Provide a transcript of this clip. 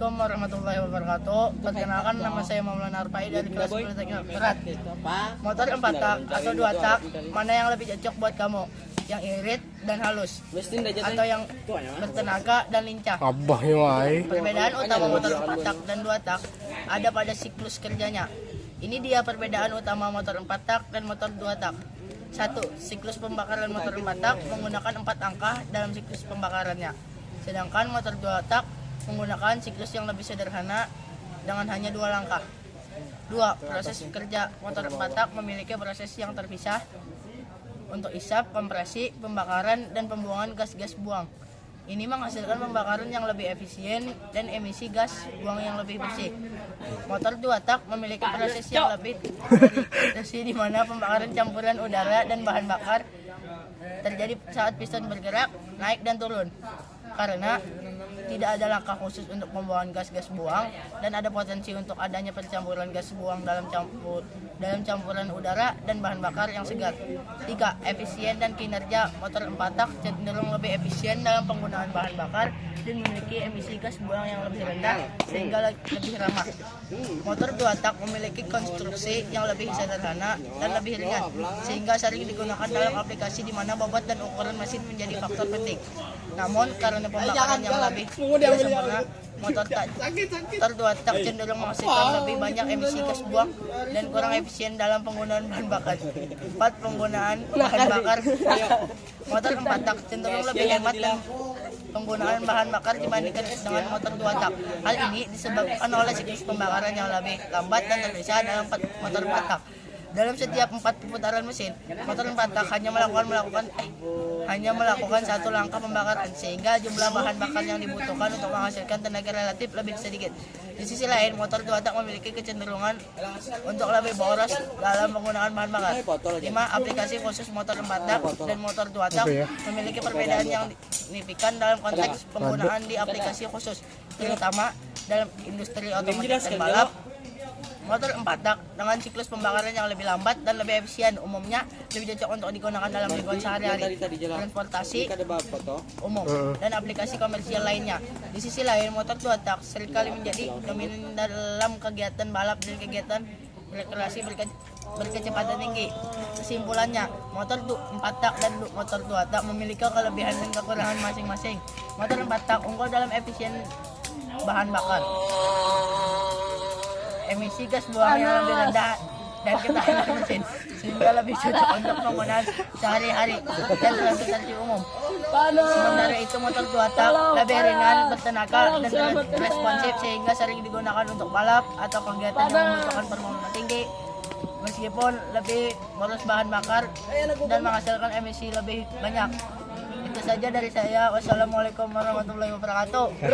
Assalamualaikum warahmatullahi wabarakatuh. Perkenalkan, nama saya Maulana Arpai dari kelas 10 Teknik Berat. Motor 4 tak atau 2 tak, mana yang lebih cocok buat kamu? Yang irit dan halus, atau yang bertenaga dan lincah? Perbedaan utama motor 4 tak dan 2 tak ada pada siklus kerjanya. Ini dia perbedaan utama motor 4 tak dan motor 2 tak. 1. Siklus pembakaran motor 4 tak menggunakan 4 angka dalam siklus pembakarannya. Sedangkan motor 2 tak menggunakan siklus yang lebih sederhana dengan hanya 2 langkah. 2. Proses kerja motor 4 tak memiliki proses yang terpisah untuk isap, kompresi, pembakaran, dan pembuangan gas-gas buang. Ini menghasilkan pembakaran yang lebih efisien dan emisi gas buang yang lebih bersih. Motor 2 tak memiliki proses yang lebih bersih di mana pembakaran campuran udara dan bahan bakar terjadi saat piston bergerak, naik dan turun. Karena tidak ada langkah khusus untuk pembuangan gas-gas buang dan ada potensi untuk adanya percampuran gas buang dalam campuran udara dan bahan bakar yang segar. 3. Efisien dan kinerja motor 4 tak cenderung lebih efisien dalam penggunaan bahan bakar dan memiliki emisi gas buang yang lebih rendah sehingga lebih ramah. Motor 2 tak memiliki konstruksi yang lebih sederhana dan lebih ringan sehingga sering digunakan dalam aplikasi di mana bobot dan ukuran mesin menjadi faktor penting. Namun karena pembakaran yang lebih tidak sempurna, motor 2 tak cenderung menghasilkan lebih banyak emisi gas buang dan kurang efisien dalam penggunaan bahan bakar. 4. Penggunaan bahan bakar. Motor 4 tak cenderung lebih hemat dan penggunaan bahan bakar dibandingkan dengan motor 2 tak. Hal ini disebabkan oleh siklus pembakaran yang lebih lambat dan terpisah dalam motor 4 tak. Dalam setiap 4 putaran mesin, motor 4 tak hanya melakukan satu langkah pembakaran sehingga jumlah bahan bakar yang dibutuhkan untuk menghasilkan tenaga relatif lebih sedikit. Di sisi lain, motor 2 tak memiliki kecenderungan untuk lebih boros dalam penggunaan bahan bakar. 5. Aplikasi khusus motor 4 tak dan motor 2 tak memiliki perbedaan yang signifikan dalam konteks penggunaan di aplikasi khusus, terutama dalam industri otomotif dan balap. Motor 4 tak dengan siklus pembakaran yang lebih lambat dan lebih efisien umumnya lebih cocok untuk digunakan dalam lingkungan sehari-hari, transportasi umum, dan aplikasi komersial lainnya. Di sisi lain, motor 2 tak seringkali menjadi dominan dalam kegiatan balap dan kegiatan rekreasi berkecepatan tinggi. Kesimpulannya, motor 4 tak dan motor 2 tak memiliki kelebihan dan kekurangan masing-masing. Motor 4 tak unggul dalam efisien bahan bakar, emisi gas buang yang lebih rendah, dan ketahanan mesin sehingga lebih cocok untuk penggunaan sehari-hari dan transportasi umum. Sementara itu, motor 2 tak lebih ringan, bertenaga, dan responsif sehingga sering digunakan untuk balap atau kegiatan yang membutuhkan performa tinggi meskipun lebih boros bahan bakar dan menghasilkan emisi lebih banyak. Itu saja dari saya. Wassalamualaikum warahmatullahi wabarakatuh.